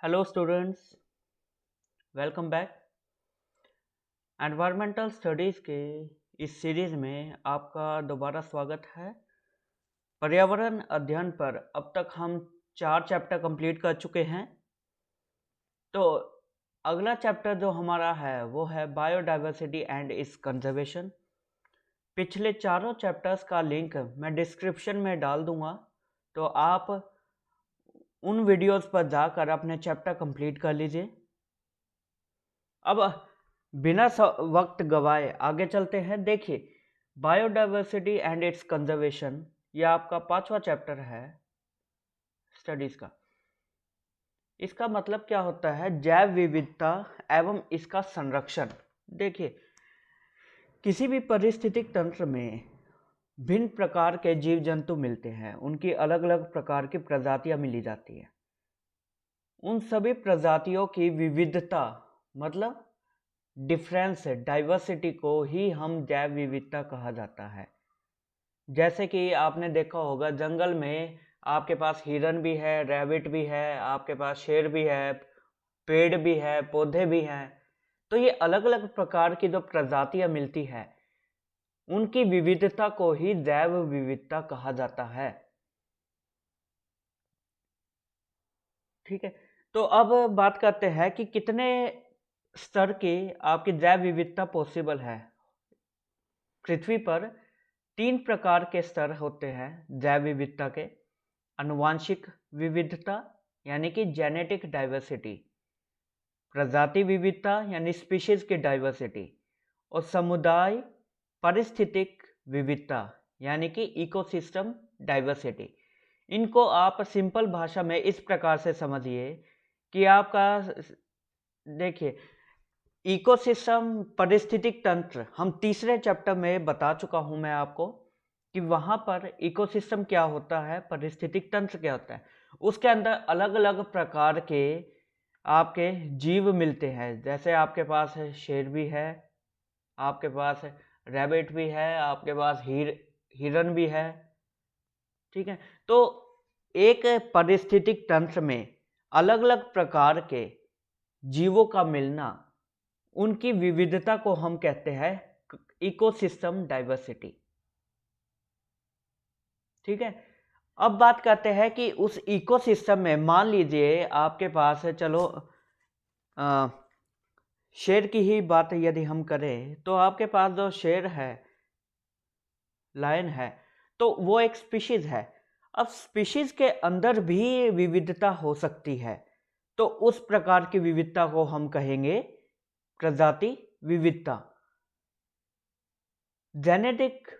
Hello students, welcome back. Environmental studies के इस series में आपका दोबारा स्वागत है। पर्यावरण अध्ययन पर अब तक हम 4 चैप्टर कंप्लीट कर चुके हैं। तो अगला चैप्टर जो हमारा है वो है बायोडाइवर्सिटी एंड इट्स कंजर्वेशन। पिछले चारों चैप्टर्स का लिंक मैं डिस्क्रिप्शन में डाल दूंगा, तो आप उन वीडियोस पर जाकर अपने चैप्टर कंप्लीट कर लीजिए। अब बिना वक्त गवाए आगे चलते हैं। देखिए, बायोडाइवर्सिटी एंड इट्स कंजर्वेशन यह आपका 5वां चैप्टर है स्टडीज का। इसका मतलब क्या होता है? जैव विविधता एवं इसका संरक्षण। देखिए, किसी भी पारिस्थितिक तंत्र में भिन्न प्रकार के जीव जंतु मिलते हैं, उनकी अलग अलग प्रकार की प्रजातियां मिली जाती है। उन सभी प्रजातियों की विविधता मतलब डिफरेंस, डाइवर्सिटी को ही हम जैव विविधता कहा जाता है। जैसे कि आपने देखा होगा, जंगल में आपके पास हिरन भी है, रैबिट भी है, आपके पास शेर भी है, पेड़ भी है, पौधे भी हैं। तो ये अलग अलग प्रकार की जो प्रजातियां मिलती है, उनकी विविधता को ही जैव विविधता कहा जाता है। ठीक है, तो अब बात करते हैं कि कितने स्तर की आपकी जैव विविधता पॉसिबल है। पृथ्वी पर 3 प्रकार के स्तर होते हैं जैव विविधता के। आनुवांशिक विविधता यानी कि जेनेटिक डाइवर्सिटी, प्रजाति विविधता यानी स्पीशीज की डाइवर्सिटी, और समुदाय पारिस्थितिक विविधता यानी कि इकोसिस्टम डाइवर्सिटी। इनको आप सिंपल भाषा में इस प्रकार से समझिए कि आपका, देखिए, इकोसिस्टम पारिस्थितिक तंत्र हम तीसरे चैप्टर में बता चुका हूं मैं आपको कि वहां पर इकोसिस्टम क्या होता है, पारिस्थितिक तंत्र क्या होता है। उसके अंदर अलग अलग प्रकार के आपके जीव मिलते हैं। जैसे आपके पास शेर भी है, आपके पास रैबिट भी है, आपके पास हिरन भी है। ठीक है, तो एक पारिस्थितिक तंत्र में अलग अलग प्रकार के जीवों का मिलना, उनकी विविधता को हम कहते हैं इकोसिस्टम डाइवर्सिटी। ठीक है, अब बात करते हैं कि उस इकोसिस्टम में मान लीजिए आपके पास है, चलो शेर की ही बात यदि हम करें तो आपके पास जो शेर है, लायन है, तो वो एक स्पीशीज है। अब स्पीशीज के अंदर भी विविधता हो सकती है, तो उस प्रकार की विविधता को हम कहेंगे प्रजाति विविधता। जेनेटिक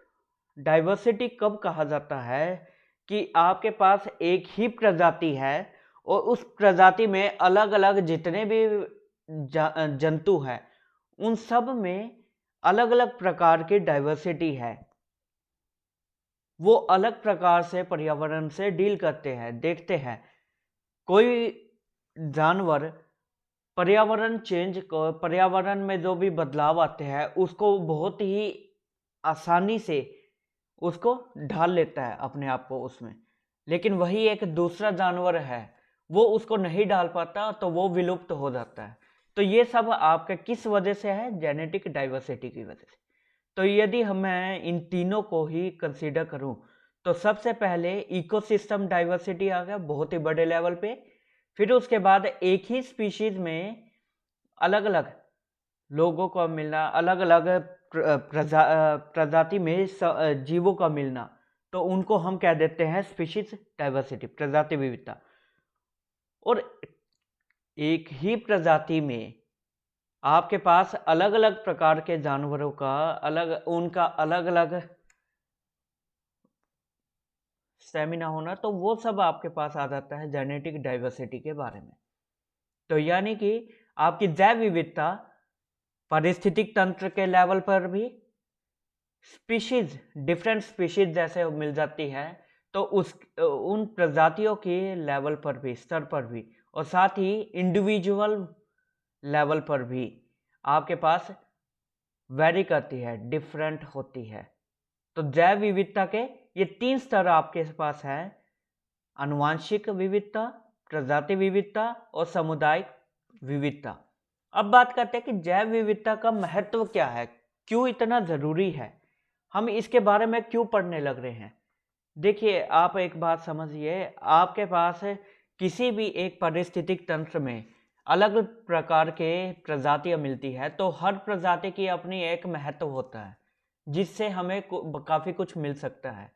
डाइवर्सिटी कब कहा जाता है कि आपके पास एक ही प्रजाति है और उस प्रजाति में अलग अलग जितने भी जंतु हैं, उन सब में अलग अलग प्रकार की डाइवर्सिटी है। वो अलग प्रकार से पर्यावरण से डील करते हैं। देखते हैं, कोई जानवर पर्यावरण में जो भी बदलाव आते हैं उसको बहुत ही आसानी से उसको ढाल लेता है अपने आप को उसमें। लेकिन वही एक दूसरा जानवर है, वो उसको नहीं डाल पाता, तो वो विलुप्त हो जाता है। तो ये सब आपके किस वजह से है? जेनेटिक डाइवर्सिटी की वजह से। तो यदि मैं इन तीनों को ही कंसीडर करूं, तो सबसे पहले इकोसिस्टम डाइवर्सिटी आ गया बहुत ही बड़े लेवल पे। फिर उसके बाद एक ही स्पीशीज में अलग अलग लोगों का मिलना, अलग अलग प्रजाति में जीवों का मिलना, तो उनको हम कह देते हैं स्पीशीज डाइवर्सिटी, प्रजाति विविधता। और एक ही प्रजाति में आपके पास अलग अलग प्रकार के जानवरों का उनका अलग अलग स्टेमिना होना, तो वो सब आपके पास आ जाता है जेनेटिक डाइवर्सिटी के बारे में। तो यानी कि आपकी जैव विविधता पारिस्थितिक तंत्र के लेवल पर भी, स्पीशीज, डिफरेंट स्पीशीज जैसे मिल जाती है, तो उन प्रजातियों के लेवल पर भी, स्तर पर भी, और साथ ही इंडिविजुअल लेवल पर भी आपके पास वेरी करती है, डिफरेंट होती है। तो जैव विविधता के ये 3 स्तर आपके पास है: आनुवांशिक विविधता, प्रजाति विविधता और सामुदायिक विविधता। अब बात करते हैं कि जैव विविधता का महत्व क्या है, क्यों इतना ज़रूरी है, हम इसके बारे में क्यों पढ़ने लग रहे हैं। देखिए, आप एक बात समझिए, आपके पास किसी भी एक पारिस्थितिक तंत्र में अलग प्रकार के प्रजातियां मिलती है, तो हर प्रजाति की अपनी एक महत्व होता है जिससे हमें काफ़ी कुछ मिल सकता है।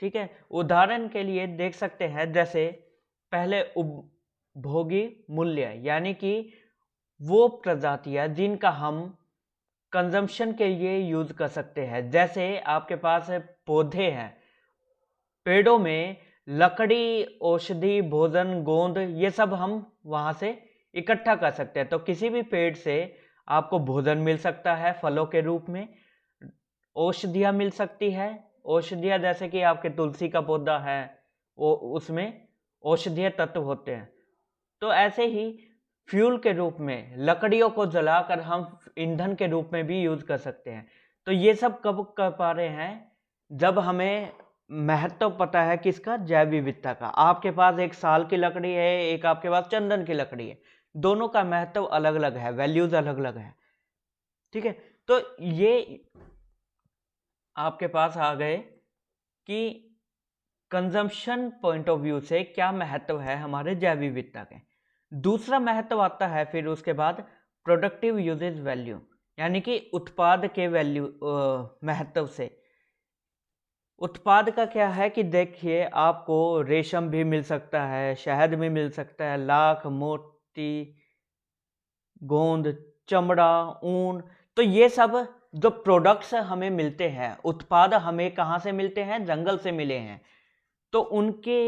ठीक है, उदाहरण के लिए देख सकते हैं, जैसे पहले उपभोगी मूल्य, यानी कि वो प्रजातियां जिनका हम कंजम्पशन के लिए यूज कर सकते हैं। जैसे आपके पास पौधे हैं, पेड़ों में लकड़ी, औषधि, भोजन, गोंद, ये सब हम वहां से इकट्ठा कर सकते हैं। तो किसी भी पेड़ से आपको भोजन मिल सकता है फलों के रूप में, औषधियाँ मिल सकती है। औषधियाँ जैसे कि आपके तुलसी का पौधा है, वो उसमें औषधीय तत्व होते हैं। तो ऐसे ही फ्यूल के रूप में लकड़ियों को जलाकर हम ईंधन के रूप में भी यूज कर सकते हैं। तो ये सब कब कर पा रहे हैं, जब हमें महत्व पता है किसका, जैव विविधता का। आपके पास एक साल की लकड़ी है, एक आपके पास चंदन की लकड़ी है, दोनों का महत्व अलग अलग है, वैल्यूज अलग अलग है। ठीक है, तो ये आपके पास आ गए कि कंजम्पशन पॉइंट ऑफ व्यू से क्या महत्व है हमारे जैव विविधता के। दूसरा महत्व आता है फिर उसके बाद प्रोडक्टिव यूजेज वैल्यू, यानी कि उत्पाद के वैल्यू महत्व से। उत्पाद का क्या है कि देखिए, आपको रेशम भी मिल सकता है, शहद भी मिल सकता है, लाख, मोती, गोंद, चमड़ा, ऊन। तो ये सब जो प्रोडक्ट्स हमें मिलते हैं, उत्पाद हमें कहाँ से मिलते हैं, जंगल से मिले हैं। तो उनके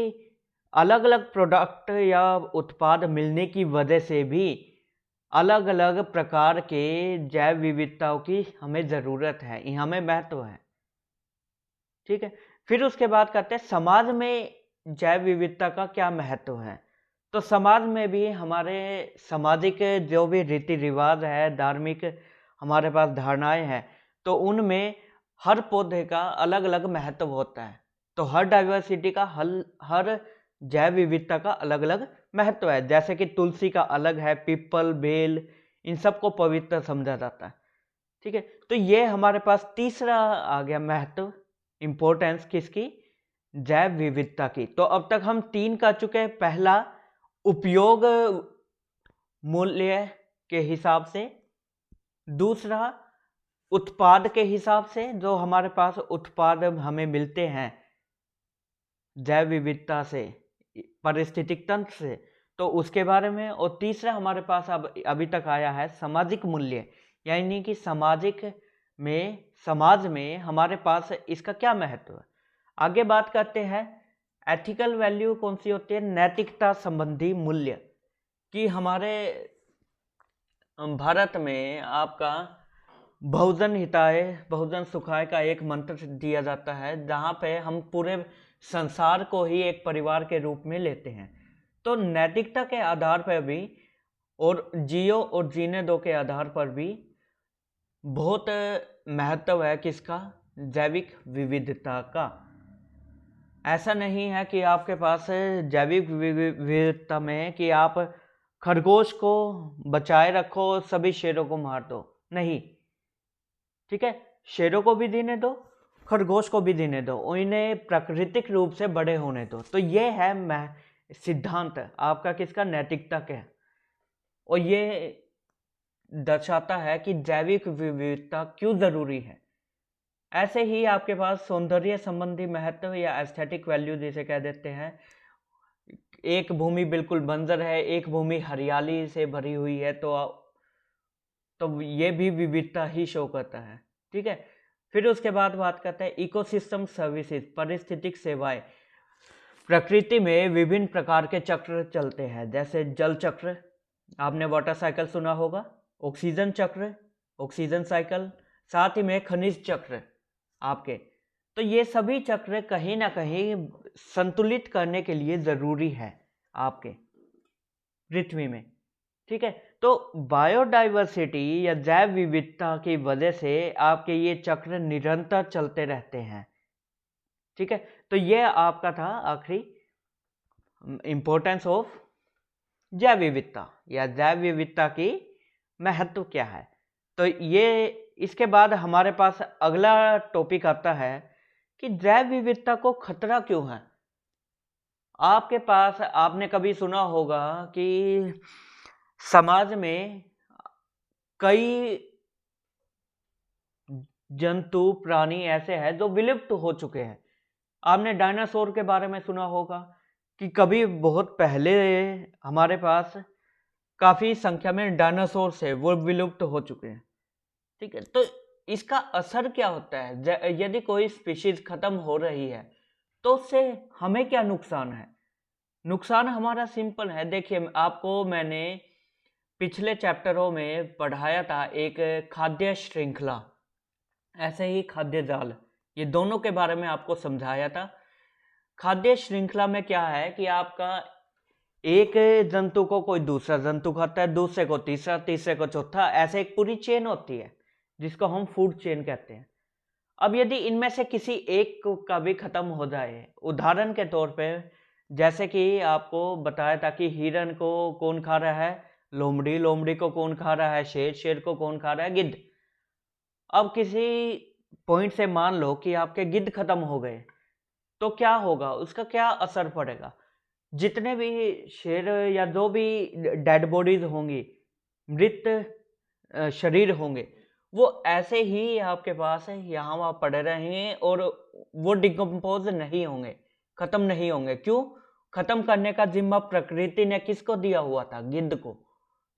अलग अलग प्रोडक्ट या उत्पाद मिलने की वजह से भी अलग अलग प्रकार के जैव विविधताओं की हमें ज़रूरत है, हमें महत्व है। ठीक है, फिर उसके बाद कहते हैं समाज में जैव विविधता का क्या महत्व है। तो समाज में भी हमारे सामाजिक जो भी रीति रिवाज है, धार्मिक हमारे पास धारणाएं हैं, तो उनमें हर पौधे का अलग अलग महत्व होता है। तो हर डाइवर्सिटी का हर जैव विविधता का अलग अलग महत्व है। जैसे कि तुलसी का अलग है, पीपल, बेल, इन सबको पवित्र समझा जाता है। ठीक है, तो ये हमारे पास तीसरा आ गया महत्व, इंपॉर्टेंस किसकी, जैव विविधता की। तो अब तक हम 3 कर चुके हैं। पहला उपयोग मूल्य के हिसाब से, दूसरा उत्पाद के हिसाब से, जो हमारे पास उत्पाद हमें मिलते हैं जैव विविधता से, पारिस्थितिक तंत्र से, तो उसके बारे में। और तीसरा हमारे पास अब अभी तक आया है सामाजिक मूल्य, यानी कि समाज में हमारे पास इसका क्या महत्व है। आगे बात करते हैं एथिकल वैल्यू कौन सी होती है, नैतिकता संबंधी मूल्य। कि हमारे भारत में आपका बहुजन हिताय बहुजन सुखाय का एक मंत्र दिया जाता है, जहाँ पे हम पूरे संसार को ही एक परिवार के रूप में लेते हैं। तो नैतिकता के आधार पर भी और जियो और जीने दो के आधार पर भी बहुत महत्व है किसका, जैविक विविधता का। ऐसा नहीं है कि आपके पास जैविक विविधता में कि आप खरगोश को बचाए रखो, सभी शेरों को मार दो, नहीं। ठीक है, शेरों को भी जीने दो, खरगोश को भी जीने दो, उन्हें प्राकृतिक रूप से बड़े होने दो। तो ये है सिद्धांत आपका किसका, नैतिकता का। और ये दर्शाता है कि जैविक विविधता क्यों जरूरी है। ऐसे ही आपके पास सौंदर्य संबंधी महत्व या एस्थेटिक वैल्यू जिसे कह देते हैं। एक भूमि बिल्कुल बंजर है, एक भूमि हरियाली से भरी हुई है, तो ये भी विविधता ही शो करता है। ठीक है, फिर उसके बाद बात करते हैं इकोसिस्टम सर्विसेज, पारिस्थितिक सेवाएं। प्रकृति में विभिन्न प्रकार के चक्र चलते हैं, जैसे जल चक्र, आपने वाटर साइकिल सुना होगा, ऑक्सीजन चक्र, ऑक्सीजन साइकिल, साथ ही में खनिज चक्र आपके। तो ये सभी चक्र कहीं ना कहीं संतुलित करने के लिए जरूरी है आपके पृथ्वी में। ठीक है, तो बायोडाइवर्सिटी या जैव विविधता की वजह से आपके ये चक्र निरंतर चलते रहते हैं। ठीक है, तो ये आपका था आखिरी इम्पोर्टेंस ऑफ जैव विविधता या जैव विविधता की महत्व क्या है। तो ये इसके बाद हमारे पास अगला टॉपिक आता है कि जैव विविधता को खतरा क्यों है। आपके पास आपने कभी सुना होगा कि समाज में कई जंतु प्राणी ऐसे हैं जो विलुप्त हो चुके हैं। आपने डायनासोर के बारे में सुना होगा कि कभी बहुत पहले हमारे पास काफी संख्या में डायनासोर है, वो विलुप्त हो चुके हैं। ठीक है, तो इसका असर क्या होता है? यदि कोई स्पीशीज खत्म हो रही है तो उससे हमें क्या नुकसान है? नुकसान हमारा सिंपल है। देखिए, आपको मैंने पिछले चैप्टरों में पढ़ाया था एक खाद्य श्रृंखला, ऐसे ही खाद्य जाल, ये दोनों के बारे में आपको समझाया था। खाद्य श्रृंखला में क्या है कि आपका एक जंतु को कोई दूसरा जंतु खाता है, दूसरे को तीसरा, तीसरे को चौथा, ऐसे एक पूरी चेन होती है जिसको हम फूड चेन कहते हैं। अब यदि इनमें से किसी एक का भी खत्म हो जाए, उदाहरण के तौर पे जैसे कि आपको बताया था कि हिरन को कौन खा रहा है? लोमड़ी। लोमड़ी को कौन खा रहा है? शेर। शेर को कौन खा रहा है? गिद्ध। अब किसी पॉइंट से मान लो कि आपके गिद्ध खत्म हो गए तो क्या होगा? उसका क्या असर पड़ेगा? जितने भी शेर या जो भी डेड बॉडीज होंगी, मृत शरीर होंगे, वो ऐसे ही आपके पास है यहाँ वहाँ पड़े रहेंगे और वो डिकम्पोज नहीं होंगे, खत्म नहीं होंगे। क्यों? खत्म करने का जिम्मा प्रकृति ने किसको दिया हुआ था? गिद्ध को।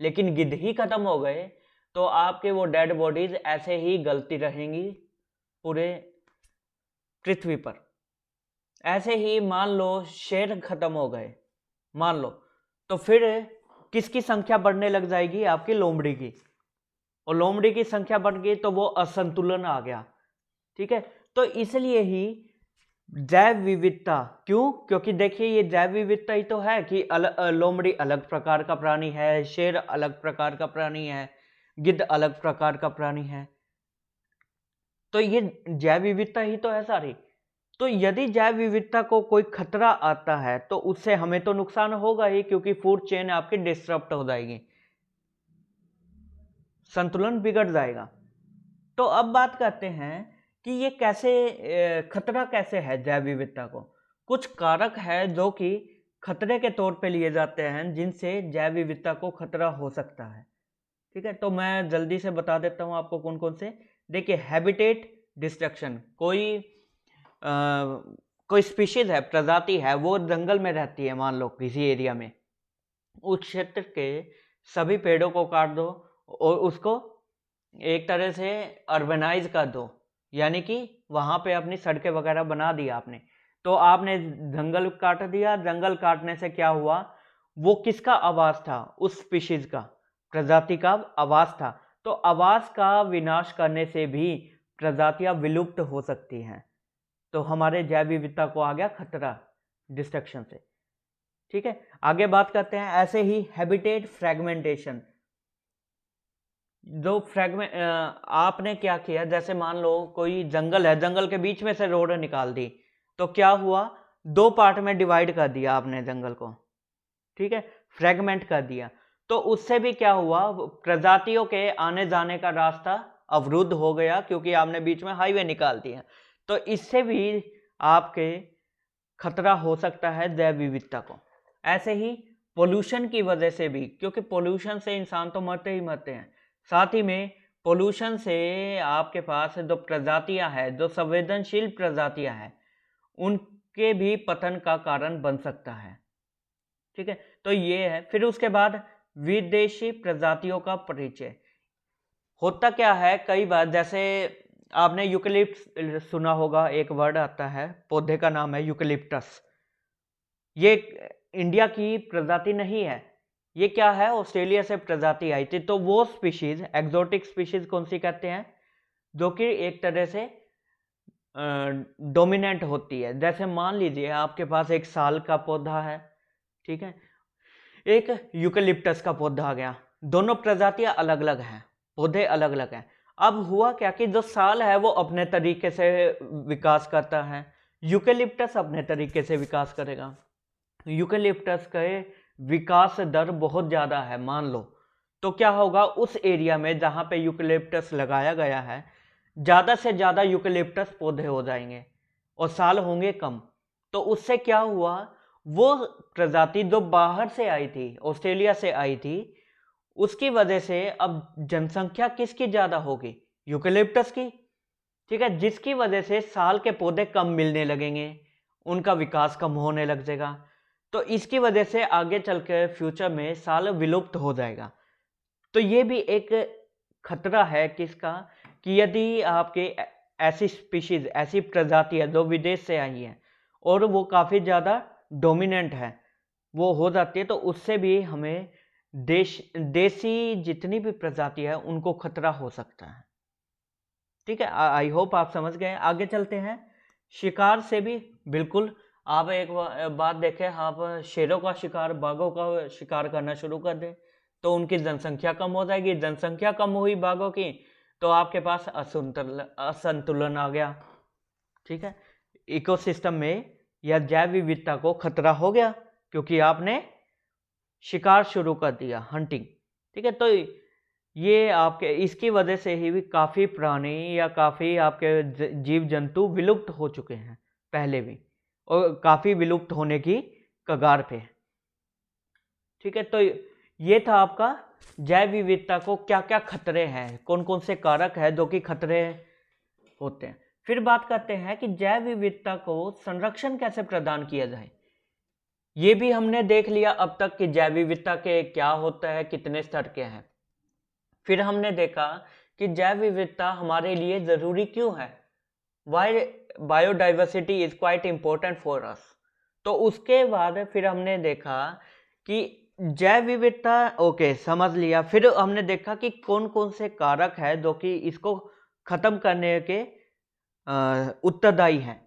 लेकिन गिद्ध ही खत्म हो गए तो आपके वो डेड बॉडीज ऐसे ही गलती रहेंगी पूरे पृथ्वी पर। ऐसे ही मान लो शेर खत्म हो गए, मान लो, तो फिर किसकी संख्या बढ़ने लग जाएगी? आपकी लोमड़ी की। और लोमड़ी की संख्या बढ़ गई तो वो असंतुलन आ गया। ठीक है, तो इसलिए ही जैव विविधता, क्यों? क्योंकि देखिए ये जैव विविधता ही तो है कि लोमड़ी अलग प्रकार का प्राणी है, शेर अलग प्रकार का प्राणी है, गिद्ध अलग प्रकार का प्राणी है, तो ये जैव विविधता ही तो है सारी। तो यदि जैव विविधता को कोई खतरा आता है तो उससे हमें तो नुकसान होगा ही, क्योंकि फूड चेन आपकी डिस्टर्ब हो जाएगी, संतुलन बिगड़ जाएगा। तो अब बात करते हैं कि ये कैसे खतरा कैसे है जैव विविधता को। कुछ कारक है जो कि खतरे के तौर पे लिए जाते हैं जिनसे जैव विविधता को खतरा हो सकता है। ठीक है, तो मैं जल्दी से बता देता हूँ आपको कौन कौन से। देखिए, हैबिटेट डिस्ट्रक्शन। कोई स्पीशीज है, प्रजाति है, वो जंगल में रहती है, मान लो किसी एरिया में, उस क्षेत्र के सभी पेड़ों को काट दो और उसको एक तरह से अर्बनाइज कर दो, यानी कि वहाँ पे अपनी सड़कें वगैरह बना दिया आपने। तो आपने जंगल काट दिया, जंगल काटने से क्या हुआ? वो किसका आवास था? उस स्पीशीज का, प्रजाति का आवास था। तो आवास का विनाश करने से भी प्रजातियां विलुप्त हो सकती हैं। तो हमारे जैव विविधता को आ गया खतरा डिस्ट्रक्शन से। ठीक है, आगे बात करते हैं। ऐसे ही हैबिटेट फ्रेगमेंटेशन। जो फ्रेगमेंट आपने क्या किया, जैसे मान लो कोई जंगल है, जंगल के बीच में से रोड निकाल दी, तो क्या हुआ? दो पार्ट में डिवाइड कर दिया आपने जंगल को। ठीक है, फ्रेगमेंट कर दिया, तो उससे भी क्या हुआ? प्रजातियों के आने जाने का रास्ता अवरुद्ध हो गया, क्योंकि आपने बीच में हाईवे निकाल दिया। तो इससे भी आपके खतरा हो सकता है जैव विविधता को। ऐसे ही पोल्यूशन की वजह से भी, क्योंकि पोल्यूशन से इंसान तो मरते ही मरते हैं, साथ ही में पोल्यूशन से आपके पास जो प्रजातियां हैं, जो संवेदनशील प्रजातियां हैं, उनके भी पतन का कारण बन सकता है। ठीक है, तो ये है। फिर उसके बाद विदेशी प्रजातियों का परिचय। होता क्या है, कई बार जैसे आपने यूकेलिप्टस सुना होगा, एक वर्ड आता है, पौधे का नाम है यूकेलिप्टस। ये इंडिया की प्रजाति नहीं है, ये क्या है? ऑस्ट्रेलिया से प्रजाति आई थी। तो वो स्पीशीज, एक्सोटिक स्पीशीज कौन सी कहते हैं? जो कि एक तरह से डोमिनेंट होती है। जैसे मान लीजिए आपके पास एक साल का पौधा है, ठीक है, एक यूकेलिप्टस का पौधा आ गया, दोनों प्रजातियां अलग अलग हैं, पौधे अलग अलग हैं। अब हुआ क्या कि जो साल है वो अपने तरीके से विकास करता है, यूकेलिप्टस अपने तरीके से विकास करेगा। यूकेलिप्टस का विकास दर बहुत ज़्यादा है मान लो, तो क्या होगा उस एरिया में जहाँ पे यूकेलिप्टस लगाया गया है ज़्यादा से ज़्यादा यूकेलिप्टस पौधे हो जाएंगे और साल होंगे कम। तो उससे क्या हुआ, वो प्रजाति जो बाहर से आई थी, ऑस्ट्रेलिया से आई थी, उसकी वजह से अब जनसंख्या किसकी ज़्यादा होगी, यूकेलिप्टस की। ठीक है, जिसकी वजह से साल के पौधे कम मिलने लगेंगे, उनका विकास कम होने लग जाएगा। तो इसकी वजह से आगे चल के फ्यूचर में साल विलुप्त हो जाएगा। तो ये भी एक खतरा है किसका, कि यदि आपके ऐसी स्पीशीज, ऐसी प्रजाति है जो विदेश से आई है और वो काफ़ी ज़्यादा डोमिनेंट है, वो हो जाती है, तो उससे भी हमें देसी जितनी भी प्रजाति है उनको खतरा हो सकता है। ठीक है, आई होप आप समझ गए। आगे चलते हैं। शिकार से भी बिल्कुल, आप एक बात देखें, आप शेरों का शिकार, बाघों का शिकार करना शुरू कर दें तो उनकी जनसंख्या कम हो जाएगी। जनसंख्या कम हुई बाघों की तो आपके पास असंतुलन आ गया। ठीक है, इकोसिस्टम में या जैव विविधता को खतरा हो गया क्योंकि आपने शिकार शुरू कर दिया, हंटिंग। ठीक है, तो ये आपके इसकी वजह से ही भी काफ़ी प्राणी या काफ़ी आपके जीव जंतु विलुप्त हो चुके हैं पहले भी, और काफ़ी विलुप्त होने की कगार पे। ठीक है, तो ये था आपका जैव विविधता को क्या क्या खतरे हैं, कौन कौन से कारक है जो कि खतरे होते हैं। फिर बात करते हैं कि जैव विविधता को संरक्षण कैसे प्रदान किया जाए। ये भी हमने देख लिया अब तक कि जैव विविधता के क्या होता है, कितने स्तर के हैं। फिर हमने देखा कि जैव विविधता हमारे लिए ज़रूरी क्यों है, why biodiversity is quite important for us. तो उसके बाद फिर हमने देखा कि जैव विविधता, ओके समझ लिया। फिर हमने देखा कि कौन कौन से कारक है जो कि इसको खत्म करने के उत्तरदायी हैं,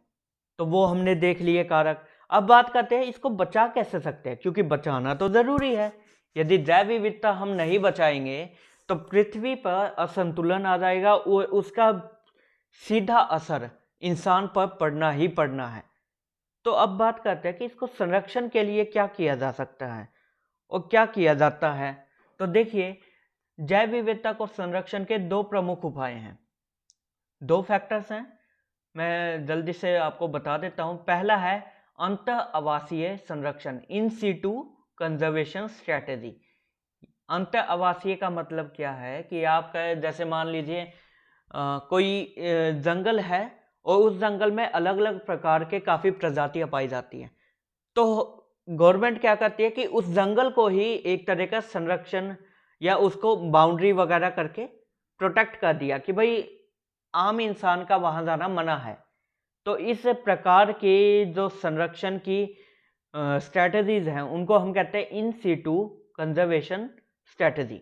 तो वो हमने देख लिए कारक। अब बात करते हैं इसको बचा कैसे सकते हैं, क्योंकि बचाना तो ज़रूरी है। यदि जैव विविधता हम नहीं बचाएंगे तो पृथ्वी पर असंतुलन आ जाएगा और उसका सीधा असर इंसान पर पड़ना ही पड़ना है। तो अब बात करते हैं कि इसको संरक्षण के लिए क्या किया जा सकता है और क्या किया जाता है। तो देखिए, जैव विविधता को संरक्षण के दो प्रमुख उपाय हैं, दो फैक्टर्स हैं, मैं जल्दी से आपको बता देता हूं। पहला है अंतः आवासीय संरक्षण, इन सीटू कंजर्वेशन स्ट्रैटेजी। अंतः आवासीय का मतलब क्या है कि आपका जैसे मान लीजिए कोई जंगल है और उस जंगल में अलग अलग प्रकार के काफ़ी प्रजातियां पाई जाती हैं, तो गवर्नमेंट क्या करती है कि उस जंगल को ही एक तरह का संरक्षण या उसको बाउंड्री वगैरह करके प्रोटेक्ट कर दिया कि भाई आम इंसान का वहाँ जाना मना है। तो इस प्रकार के जो संरक्षण की स्ट्रैटेजीज हैं उनको हम कहते हैं इन सीटू कंजर्वेशन स्ट्रैटेजी।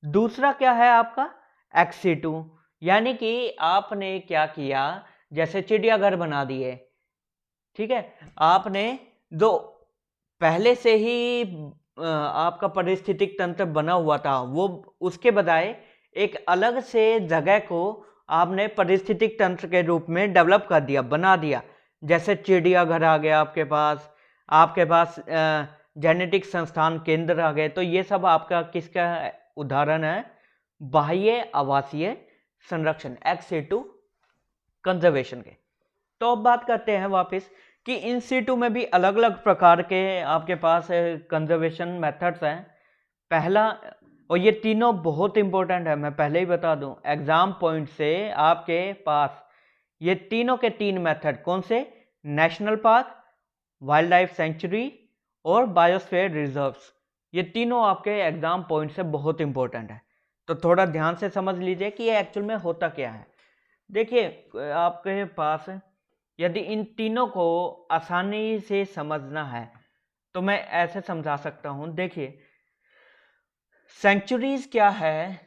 दूसरा क्या है आपका एक्स सीटू, यानी कि आपने क्या किया, जैसे चिड़ियाघर बना दिए। ठीक है, आपने जो पहले से ही आपका पारिस्थितिक तंत्र बना हुआ था वो उसके बजाय एक अलग से जगह को आपने पारिस्थितिक तंत्र के रूप में डेवलप कर दिया, बना दिया। जैसे चिड़ियाघर आ गया आपके पास जेनेटिक संस्थान केंद्र आ गए। तो ये सब आपका किसका उदाहरण है, बाह्य आवासीय संरक्षण एक्स सीटू कंजर्वेशन के। तो अब बात करते हैं वापस कि इन सीटू में भी अलग अलग प्रकार के आपके पास कंजर्वेशन मेथड्स हैं। पहला, और ये तीनों बहुत इंपॉर्टेंट है, मैं पहले ही बता दूं एग्जाम पॉइंट से आपके पास ये तीनों के तीन मेथड कौन से, national park, wild life sanctuary और बायोस्फीयर रिजर्व्स, ये तीनों आपके एग्जाम पॉइंट से बहुत इंपॉर्टेंट है। तो थोड़ा ध्यान से समझ लीजिए कि ये एक्चुअल में होता क्या है। देखिए, आपके पास यदि इन तीनों को आसानी से समझना है तो मैं ऐसे समझा सकता हूं। देखिए, सेंचुरीज क्या है,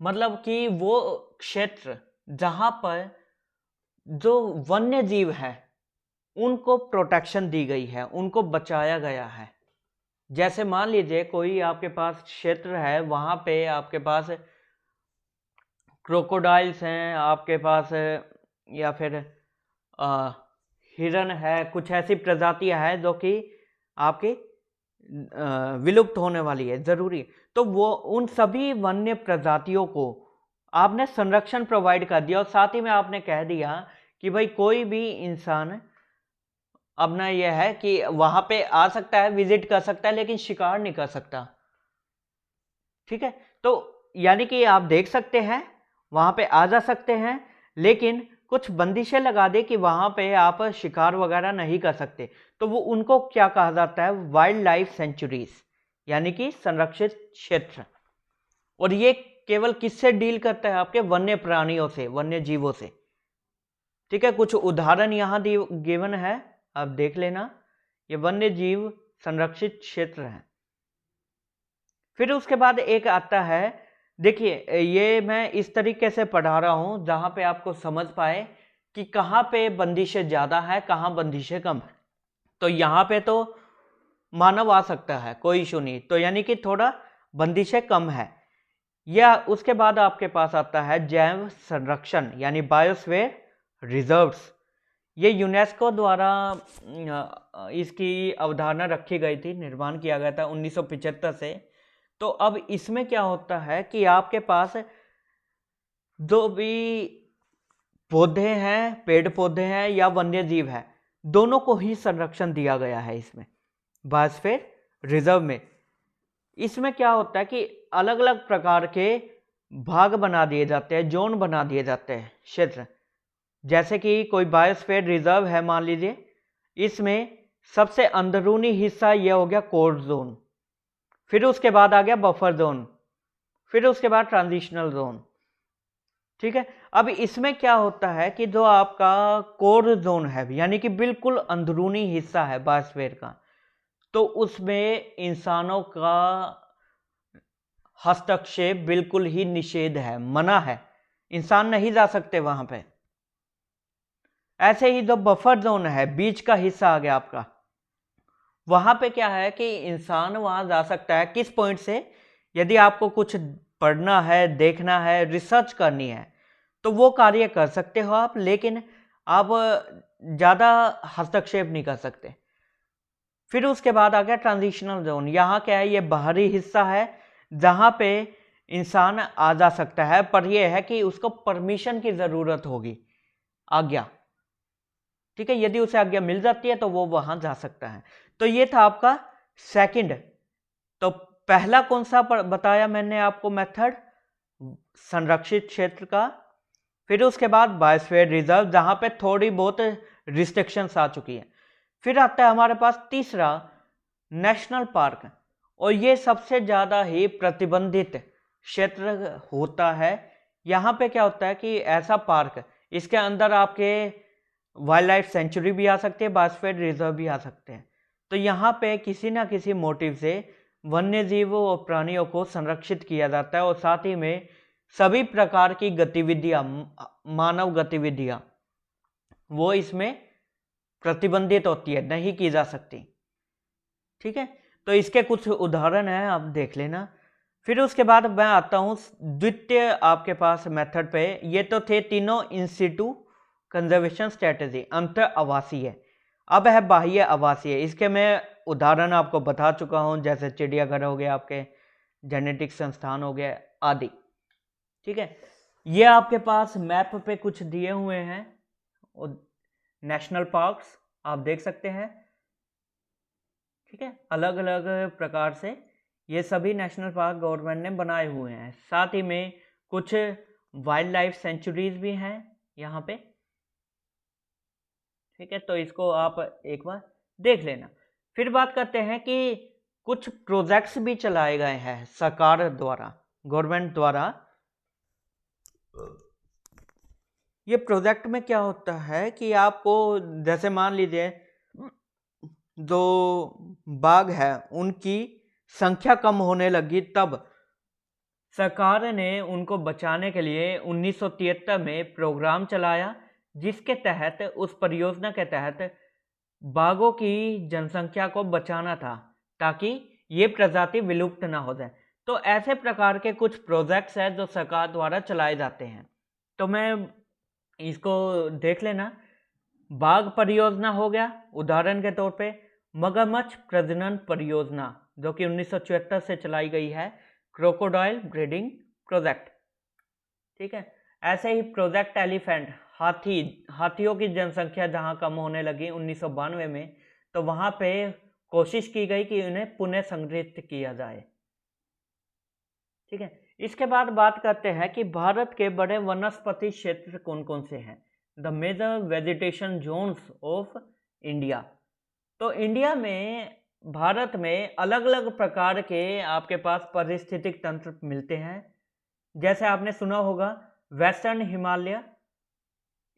मतलब कि वो क्षेत्र जहां पर जो वन्य जीव है उनको प्रोटेक्शन दी गई है, उनको बचाया गया है। जैसे मान लीजिए कोई आपके पास क्षेत्र है, वहां पे आपके पास क्रोकोडाइल्स हैं आपके पास, या फिर हिरन है, कुछ ऐसी प्रजातियां हैं जो कि आपकी विलुप्त होने वाली है, जरूरी। तो वो उन सभी वन्य प्रजातियों को आपने संरक्षण प्रोवाइड कर दिया और साथ ही में आपने कह दिया कि भाई कोई भी इंसान अपना यह है कि वहां पे आ सकता है, विजिट कर सकता है, लेकिन शिकार नहीं कर सकता। ठीक है, तो यानी कि आप देख सकते हैं वहां पे आ जा सकते हैं, लेकिन कुछ बंदिशें लगा दे कि वहां पे आप शिकार वगैरह नहीं कर सकते। तो वो उनको क्या कहा जाता है, वाइल्ड लाइफ सेंचुरीज, यानी कि संरक्षित क्षेत्र। और ये केवल किससे डील करता है, आपके वन्य प्राणियों से, वन्य जीवों से। ठीक है, कुछ उदाहरण यहां गिवन है, आप देख लेना। ये वन्य जीव संरक्षित क्षेत्र है। फिर उसके बाद एक आता है, देखिए ये मैं इस तरीके से पढ़ा रहा हूं जहां पे आपको समझ पाए कि कहां पे बंदिशें ज्यादा है, कहां बंदिशें कम है। तो यहां पे तो मानव आ सकता है, कोई इशू नहीं, तो यानी कि थोड़ा बंदिशें कम है। या उसके बाद आपके पास आता है जैव संरक्षण, यानी बायोस्फीयर रिजर्व्स। ये यूनेस्को द्वारा इसकी अवधारणा रखी गई थी, निर्माण किया गया था 1975 से। तो अब इसमें क्या होता है कि आपके पास जो भी पौधे हैं, पेड़ पौधे हैं या वन्य जीव है, दोनों को ही संरक्षण दिया गया है इसमें बायोस्फीयर रिजर्व में। इसमें क्या होता है कि अलग अलग प्रकार के भाग बना दिए जाते हैं, जोन बना दिए जाते हैं, क्षेत्र। जैसे कि कोई बायोस्फीयर रिजर्व है, मान लीजिए, इसमें सबसे अंदरूनी हिस्सा यह हो गया कोर जोन, फिर उसके बाद आ गया बफर जोन, फिर उसके बाद ट्रांजिशनल जोन। ठीक है, अब इसमें क्या होता है कि जो आपका कोर जोन है, यानी कि बिल्कुल अंदरूनी हिस्सा है बायोस्फीयर का, तो उसमें इंसानों का हस्तक्षेप बिल्कुल ही निषेध है, मना है, इंसान नहीं जा सकते वहां पे। ऐसे ही जो बफर जोन है, बीच का हिस्सा आ गया आपका, वहां पे क्या है कि इंसान वहां जा सकता है किस पॉइंट से, यदि आपको कुछ पढ़ना है, देखना है, रिसर्च करनी है, तो वो कार्य कर सकते हो आप, लेकिन आप ज्यादा हस्तक्षेप नहीं कर सकते। फिर उसके बाद आ गया ट्रांजिशनल जोन। यहाँ क्या है, ये बाहरी हिस्सा है जहां पे इंसान आ जा सकता है, पर यह है कि उसको परमिशन की जरूरत होगी, आज्ञा। ठीक है, यदि उसे आज्ञा मिल जाती है तो वो वहां जा सकता है। तो ये था आपका सेकंड। तो पहला कौन सा बताया मैंने आपको मेथड, संरक्षित क्षेत्र का। फिर उसके बाद बायोस्फीयर रिजर्व, जहां पे थोड़ी बहुत रिस्ट्रिक्शंस आ चुकी है। फिर आता है हमारे पास तीसरा, नेशनल पार्क। और ये सबसे ज्यादा ही प्रतिबंधित क्षेत्र होता है। यहाँ पे क्या होता है कि ऐसा पार्क, इसके अंदर आपके वाइल्ड लाइफ सेंचुरी भी आ सकती है, बायोस्फीयर रिजर्व भी आ सकते हैं। तो यहाँ पे किसी ना किसी मोटिव से वन्य जीवों और प्राणियों को संरक्षित किया जाता है, और साथ ही में सभी प्रकार की गतिविधियां, मानव गतिविधियां, वो इसमें प्रतिबंधित होती है, नहीं की जा सकती। ठीक है, तो इसके कुछ उदाहरण हैं, आप देख लेना। फिर उसके बाद मैं आता हूं द्वितीय आपके पास मेथड पे। ये तो थे तीनों इन सिटू कंजर्वेशन स्ट्रेटेजी, अंतर आवासीय। अब है बाह्य आवासीय। इसके मैं उदाहरण आपको बता चुका हूं, जैसे चिड़ियाघर हो गया, आपके जेनेटिक संस्थान हो गया आदि। ठीक है, ये आपके पास मैप पे कुछ दिए हुए हैं नेशनल पार्क्स, आप देख सकते हैं। ठीक है, अलग अलग प्रकार से ये सभी नेशनल पार्क गवर्नमेंट ने बनाए हुए हैं। साथ ही में कुछ वाइल्ड लाइफ सेंचुरीज भी हैं यहाँ पे। ठीक है, तो इसको आप एक बार देख लेना। फिर बात करते हैं कि कुछ प्रोजेक्ट्स भी चलाए गए हैं सरकार द्वारा, गवर्नमेंट द्वारा। ये प्रोजेक्ट में क्या होता है कि आपको, जैसे मान लीजिए जो बाघ है उनकी संख्या कम होने लगी, तब सरकार ने उनको बचाने के लिए 1973 में प्रोग्राम चलाया, जिसके तहत, उस परियोजना के तहत बाघों की जनसंख्या को बचाना था, ताकि ये प्रजाति विलुप्त ना हो जाए। तो ऐसे प्रकार के कुछ प्रोजेक्ट्स हैं जो सरकार द्वारा चलाए जाते हैं। तो मैं इसको देख लेना। बाघ परियोजना हो गया, उदाहरण के तौर पे मगरमच्छ प्रजनन परियोजना जो कि 1974 से चलाई गई है, क्रोकोडाइल ब्रीडिंग प्रोजेक्ट। ठीक है, ऐसे ही प्रोजेक्ट एलिफेंट, हाथियों की जनसंख्या जहां कम होने लगी 1992 में, तो वहां पे कोशिश की गई कि उन्हें पुनः संग्रहित किया जाए। ठीक है, इसके बाद बात करते हैं कि भारत के बड़े वनस्पति क्षेत्र कौन कौन से हैं, the major vegetation zones of India. तो इंडिया में, भारत में अलग अलग प्रकार के आपके पास पारिस्थितिक तंत्र मिलते हैं। जैसे आपने सुना होगा western Himalaya,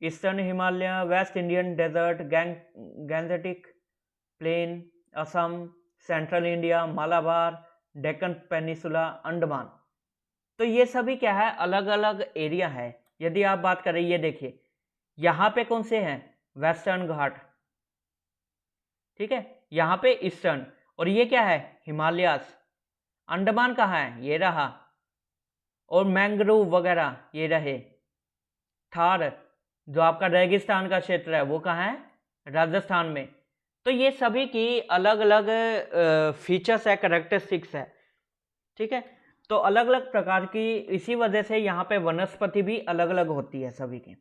eastern Himalaya, west Indian desert, Gangetic plain, Assam, central India, Malabar, Deccan peninsula, Andaman. तो ये सभी क्या है, अलग अलग एरिया है। यदि आप बात करें, ये देखिए यहाँ पे कौन से हैं, वेस्टर्न घाट, ठीक है, यहाँ पे ईस्टर्न, और ये क्या है, हिमालयास। अंडमान कहाँ है, ये रहा, और मैंग्रोव वगैरह ये रहे। थार जो आपका रेगिस्तान का क्षेत्र है वो कहाँ है, राजस्थान में। तो ये सभी की अलग अलग फीचर्स है, कैरेक्टरिस्टिक्स है। ठीक है, तो अलग अलग प्रकार की, इसी वजह से यहाँ पे वनस्पति भी अलग अलग होती है सभी की।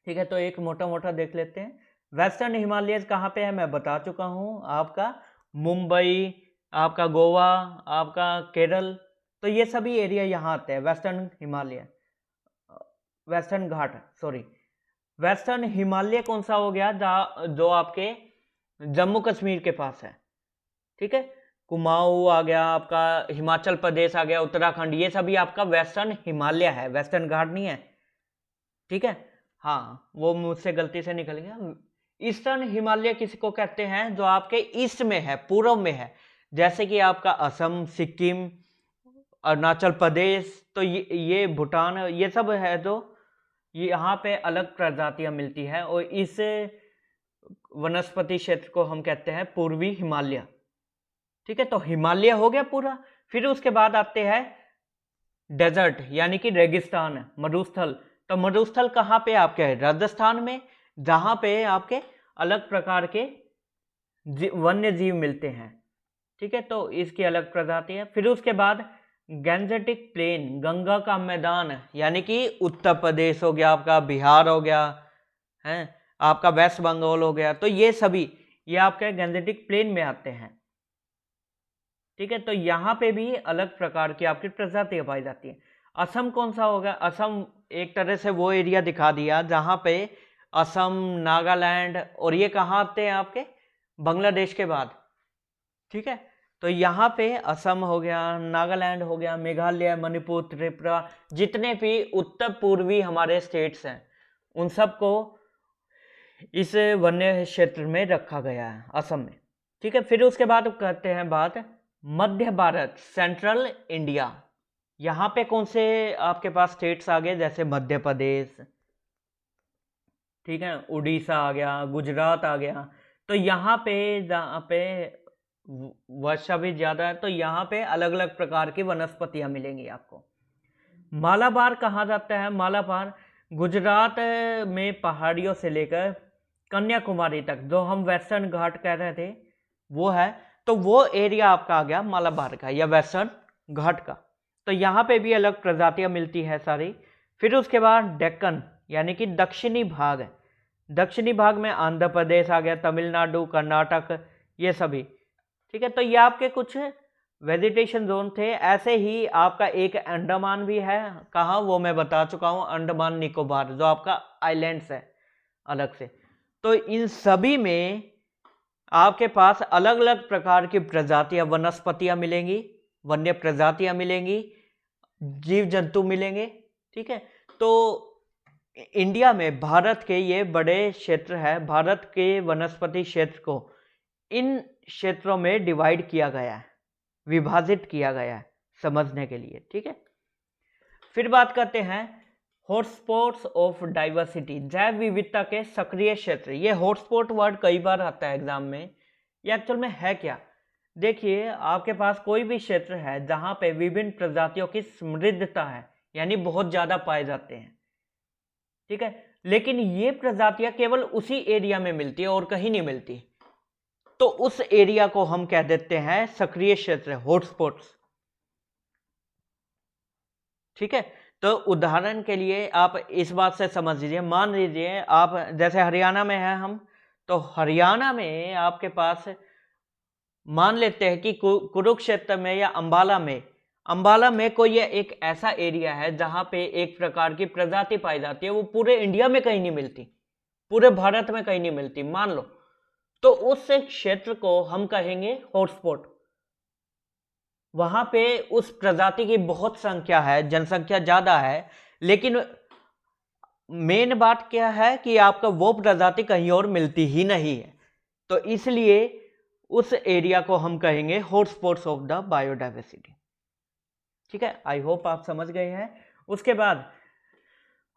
ठीक है, तो एक मोटा मोटा देख लेते हैं। वेस्टर्न हिमालयस कहाँ पे है, मैं बता चुका हूँ, आपका मुंबई, आपका गोवा, आपका केरल, तो ये सभी एरिया यहाँ आते हैं वेस्टर्न हिमालय, वेस्टर्न घाट, सॉरी। वेस्टर्न हिमालय कौन सा हो गया, जो आपके जम्मू कश्मीर के पास है। ठीक है, कुमाऊं आ गया, आपका हिमाचल प्रदेश आ गया, उत्तराखंड, ये सभी आपका वेस्टर्न हिमालय है, वेस्टर्न घाट नहीं है। ठीक है, हाँ, वो मुझसे गलती से निकल गया। ईस्टर्न हिमालय किसी को कहते हैं, जो आपके ईस्ट में है, पूर्व में है, जैसे कि आपका असम, सिक्किम, अरुणाचल प्रदेश, तो ये भूटान, ये सब है, जो यहाँ पे अलग प्रजातियां मिलती है, और इस वनस्पति क्षेत्र को हम कहते हैं पूर्वी हिमालय। ठीक है, तो हिमालय हो गया पूरा। फिर उसके बाद आते हैं डेजर्ट, यानी कि रेगिस्तान, मरुस्थल। तो मरुस्थल कहाँ पे आपके है, राजस्थान में, जहां पे आपके अलग प्रकार के वन्य जीव मिलते हैं। ठीक है, तो इसकी अलग प्रजाति है। फिर उसके बाद गैंजेटिक प्लेन, गंगा का मैदान, यानी कि उत्तर प्रदेश हो गया, आपका बिहार हो गया है, आपका वेस्ट बंगाल हो गया, तो ये सभी ये आपके गैंजेटिक प्लेन में आते हैं। ठीक है, तो यहाँ पे भी अलग प्रकार की आपकी प्रजातियां पाई जाती है। असम कौन सा होगा, असम एक तरह से वो एरिया दिखा दिया जहाँ पे असम, नागालैंड, और ये कहाँ आते हैं आपके, बांग्लादेश के बाद। ठीक है, तो यहाँ पे असम हो गया, नागालैंड हो गया, मेघालय, मणिपुर, त्रिपुरा, जितने भी उत्तर पूर्वी हमारे स्टेट्स हैं, उन सबको इस वन्य क्षेत्र में रखा गया है, असम में। ठीक है, फिर उसके बाद कहते हैं बात मध्य भारत, सेंट्रल इंडिया। यहाँ पे कौन से आपके पास स्टेट्स आ गए, जैसे मध्य प्रदेश, ठीक है, उड़ीसा आ गया, गुजरात आ गया। तो यहाँ पे जहाँ पे वर्षा भी ज़्यादा है, तो यहाँ पे अलग अलग प्रकार की वनस्पतियाँ मिलेंगी आपको। मालाबार कहाँ जाता है, मालाबार गुजरात में पहाड़ियों से लेकर कन्याकुमारी तक, जो हम वेस्टर्न घाट कह रहे थे वो है, तो वो एरिया आपका आ गया मालाबार का या वेस्टर्न घाट का। तो यहाँ पे भी अलग प्रजातियाँ मिलती है सारी। फिर उसके बाद डेक्कन, यानी कि दक्षिणी भाग है, दक्षिणी भाग में आंध्र प्रदेश आ गया, तमिलनाडु, कर्नाटक, ये सभी। ठीक है, तो ये आपके कुछ वेजिटेशन जोन थे। ऐसे ही आपका एक अंडमान भी है, कहाँ, वो मैं बता चुका हूँ, अंडमान निकोबार, जो आपका आइलैंड्स है अलग से। तो इन सभी में आपके पास अलग अलग प्रकार की प्रजातियां, वनस्पतियां मिलेंगी, वन्य प्रजातियां मिलेंगी, जीव जंतु मिलेंगे। ठीक है, तो इंडिया में, भारत के ये बड़े क्षेत्र है, भारत के वनस्पति क्षेत्र को इन क्षेत्रों में डिवाइड किया गया है, विभाजित किया गया है समझने के लिए। ठीक है, फिर बात करते हैं हॉटस्पॉट्स ऑफ डाइवर्सिटी, जैव विविधता के सक्रिय क्षेत्र। ये हॉटस्पॉट वर्ड कई बार आता है एग्जाम में, ये एक्चुअल में है क्या। देखिए, आपके पास कोई भी क्षेत्र है जहां पे विभिन्न प्रजातियों की समृद्धता है, यानी बहुत ज्यादा पाए जाते हैं। ठीक है, लेकिन ये प्रजातियां केवल उसी एरिया में मिलती है और कहीं नहीं मिलती। तो उस एरिया को हम कह देते हैं सक्रिय क्षेत्र, हॉटस्पॉट्स। ठीक है, तो उदाहरण के लिए आप इस बात से समझ लीजिए, मान लीजिए आप जैसे हरियाणा में है हम, तो हरियाणा में आपके पास मान लेते हैं कि कुरुक्षेत्र में या अंबाला में कोई एक ऐसा एरिया है जहां पे एक प्रकार की प्रजाति पाई जाती है, वो पूरे इंडिया में कहीं नहीं मिलती, पूरे भारत में कहीं नहीं मिलती मान लो, तो उस क्षेत्र को हम कहेंगे हॉटस्पॉट। वहां पे उस प्रजाति की बहुत संख्या है, जनसंख्या ज्यादा है, लेकिन मेन बात क्या है कि आपका वो प्रजाति कहीं और मिलती ही नहीं है, तो इसलिए उस एरिया को हम कहेंगे हॉटस्पॉट्स ऑफ द बायोडाइवर्सिटी। ठीक है, आई होप आप समझ गए हैं। उसके बाद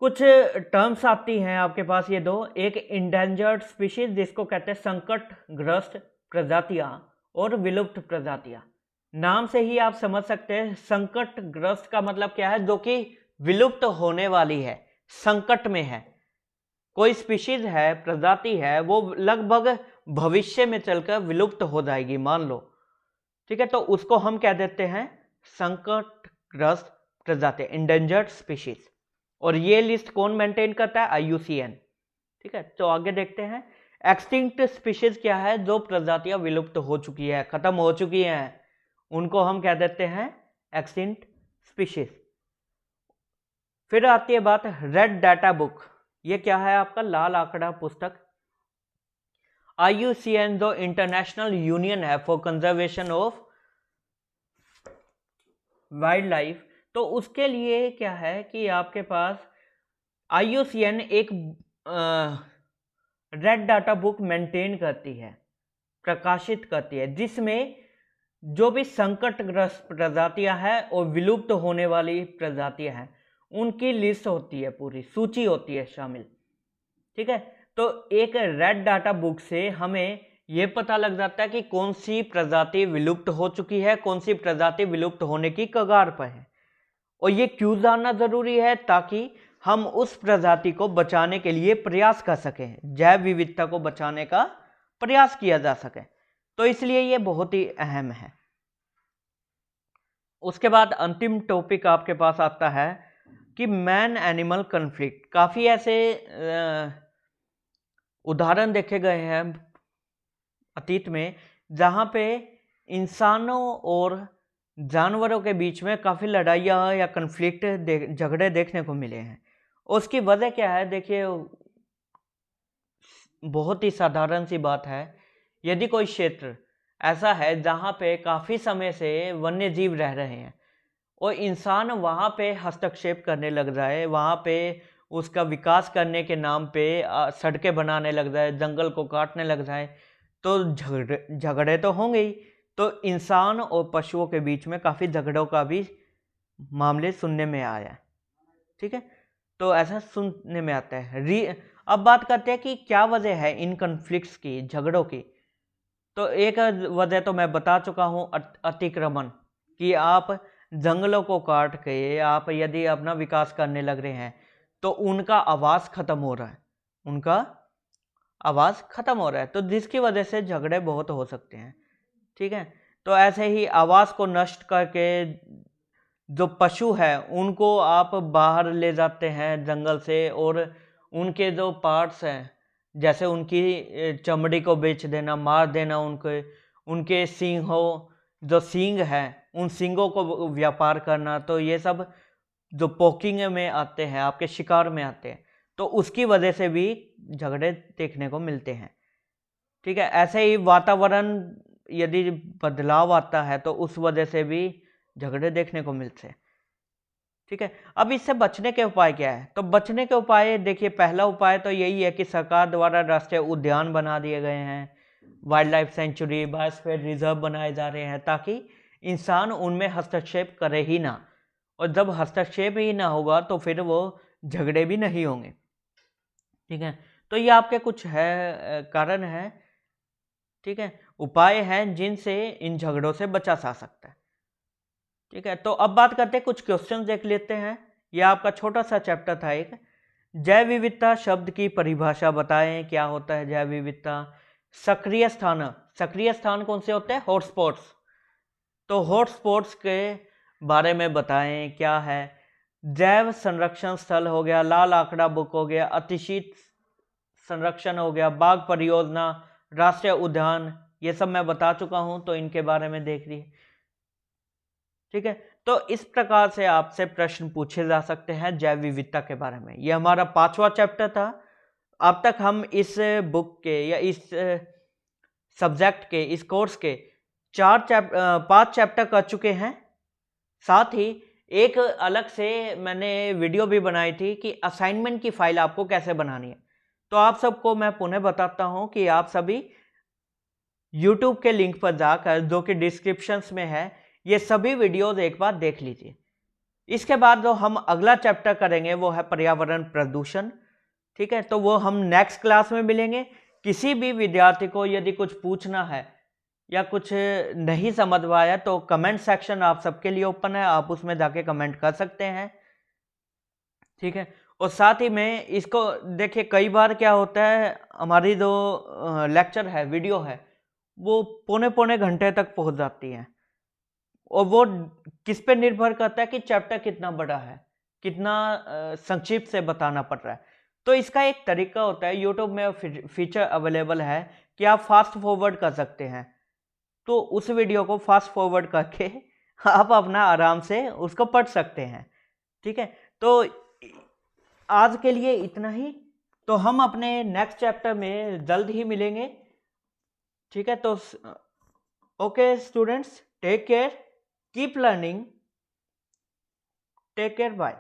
कुछ टर्म्स आती हैं आपके पास, ये दो, एक इंडेंजर्ड स्पीशीज जिसको कहते हैं संकटग्रस्त प्रजातियां, और विलुप्त प्रजातियां। नाम से ही आप समझ सकते हैं संकटग्रस्त का मतलब क्या है, जो कि विलुप्त होने वाली है, संकट में है। कोई स्पीशीज है, प्रजाति है, वो लगभग भविष्य में चलकर विलुप्त हो जाएगी मान लो। ठीक है, तो उसको हम कह देते हैं संकटग्रस्त प्रजाति, इंडेंजर्ड स्पीशीज। और ये लिस्ट कौन मेंटेन करता है, IUCN। ठीक है, तो आगे देखते हैं एक्सटिंक्ट स्पीशीज क्या है, जो प्रजातियां विलुप्त हो चुकी है, खत्म हो चुकी हैं, उनको हम कह देते हैं एक्सटिंक्ट स्पीशीज। फिर आती है बात रेड डाटा बुक। ये क्या है, आपका लाल आंकड़ा पुस्तक। IUCN जो इंटरनेशनल यूनियन है for conservation of wild life, तो उसके लिए क्या है कि आपके पास IUCN एक रेड डाटा बुक मेंटेन करती है, प्रकाशित करती है, जिसमें जो भी संकटग्रस्त प्रजातियां हैं और विलुप्त होने वाली प्रजातियां हैं, उनकी लिस्ट होती है, पूरी सूची होती है शामिल। ठीक है, तो एक रेड डाटा बुक से हमें यह पता लग जाता है कि कौन सी प्रजाति विलुप्त हो चुकी है, कौन सी प्रजाति विलुप्त होने की कगार पर है। और ये क्यों जानना जरूरी है, ताकि हम उस प्रजाति को बचाने के लिए प्रयास कर सकें, जैव विविधता को बचाने का प्रयास किया जा सके, तो इसलिए ये बहुत ही अहम है। उसके बाद अंतिम टॉपिक आपके पास आता है कि मैन एनिमल कन्फ्लिक्ट। काफी ऐसे उदाहरण देखे गए हैं अतीत में जहां पे इंसानों और जानवरों के बीच में काफी लड़ाइयाँ या कन्फ्लिक्ट झगड़े देखने को मिले हैं। उसकी वजह क्या है, देखिए बहुत ही साधारण सी बात है। यदि कोई क्षेत्र ऐसा है जहाँ पे काफ़ी समय से वन्य जीव रह रहे हैं और इंसान वहाँ पे हस्तक्षेप करने लग जाए, वहाँ पे उसका विकास करने के नाम पे सड़कें बनाने लग जाए, जंगल को काटने लग जाए, तो झगड़े तो होंगे ही। तो इंसान और पशुओं के बीच में काफ़ी झगड़ों का भी मामले सुनने में आया है। ठीक है, तो ऐसा सुनने में आता है। अब बात करते हैं कि क्या वजह है इन कन्फ्लिक्ट्स की, झगड़ों की। तो एक वजह तो मैं बता चुका हूँ, अतिक्रमण, कि आप जंगलों को काट के आप यदि अपना विकास करने लग रहे हैं तो उनका आवास खत्म हो रहा है, उनका आवास खत्म हो रहा है, तो जिसकी वजह से झगड़े बहुत हो सकते हैं। ठीक है, तो ऐसे ही आवास को नष्ट करके जो पशु है उनको आप बाहर ले जाते हैं जंगल से, और उनके जो पार्ट्स हैं, जैसे उनकी चमड़ी को बेच देना, मार देना, उनके सींगों, जो सींग है उन सींगों को व्यापार करना, तो ये सब जो पोकिंग में आते हैं, आपके शिकार में आते हैं, तो उसकी वजह से भी झगड़े देखने को मिलते हैं। ठीक है, ऐसे ही वातावरण यदि बदलाव आता है तो उस वजह से भी झगड़े देखने को मिलते हैं। ठीक है, अब इससे बचने के उपाय क्या है, तो बचने के उपाय देखिए, पहला उपाय तो यही है कि सरकार द्वारा राष्ट्रीय उद्यान बना दिए गए हैं, wild life sanctuary, biosphere reserve बनाए जा रहे हैं, ताकि इंसान उनमें हस्तक्षेप करे ही ना, और जब हस्तक्षेप ही ना होगा तो फिर वो झगड़े भी नहीं होंगे। ठीक है, तो ये आपके कुछ है कारण है, ठीक है, उपाय हैं जिनसे इन झगड़ों से बचा जा सकता है। ठीक है, तो अब बात करते हैं, कुछ क्वेश्चन देख लेते हैं। यह आपका छोटा सा चैप्टर था एक, जैव विविधता शब्द की परिभाषा बताएं, क्या होता है जैव विविधता। सक्रिय स्थान कौन से होते हैं? हॉटस्पॉट्स। तो हॉटस्पॉट्स के बारे में बताएं क्या है। जैव संरक्षण स्थल हो गया, लाल आंकड़ा बुक हो गया, अतिशीत संरक्षण हो गया, बाघ परियोजना, राष्ट्रीय उद्यान, ये सब मैं बता चुका हूं, तो इनके बारे में देख लीजिए। ठीक है, तो इस प्रकार से आपसे प्रश्न पूछे जा सकते हैं जैव विविधता के बारे में। यह हमारा 5वां चैप्टर था। अब तक हम इस बुक के या इस सब्जेक्ट के, इस कोर्स के 5 चैप्टर कर चुके हैं। साथ ही एक अलग से मैंने वीडियो भी बनाई थी कि असाइनमेंट की फाइल आपको कैसे बनानी है। तो आप सबको मैं पुनः बताता हूं कि आप सभी YouTube के लिंक पर जाकर, जो कि डिस्क्रिप्शंस में है, ये सभी वीडियोस एक बार देख लीजिए। इसके बाद जो हम अगला चैप्टर करेंगे वो है पर्यावरण प्रदूषण। ठीक है, तो वो हम नेक्स्ट क्लास में मिलेंगे। किसी भी विद्यार्थी को यदि कुछ पूछना है या कुछ नहीं समझ पाया तो कमेंट सेक्शन आप सबके लिए ओपन है, आप उसमें जाके कमेंट कर सकते हैं। ठीक है, और साथ ही में इसको देखिए, कई बार क्या होता है, हमारी जो लेक्चर है, वीडियो है, वो पौने पौने घंटे तक पहुंच जाती है। और वो किस पे निर्भर करता है कि चैप्टर कितना बड़ा है, कितना संक्षिप्त से बताना पड़ रहा है। तो इसका एक तरीका होता है, यूट्यूब में फीचर अवेलेबल है कि आप फास्ट फॉरवर्ड कर सकते हैं। तो उस वीडियो को फास्ट फॉरवर्ड करके आप अपना आराम से उसको पढ़ सकते हैं। ठीक है, तो आज के लिए इतना ही। तो हम अपने नेक्स्ट चैप्टर में जल्द ही मिलेंगे। ठीक है, तो okay students, take care, keep learning, take care, bye.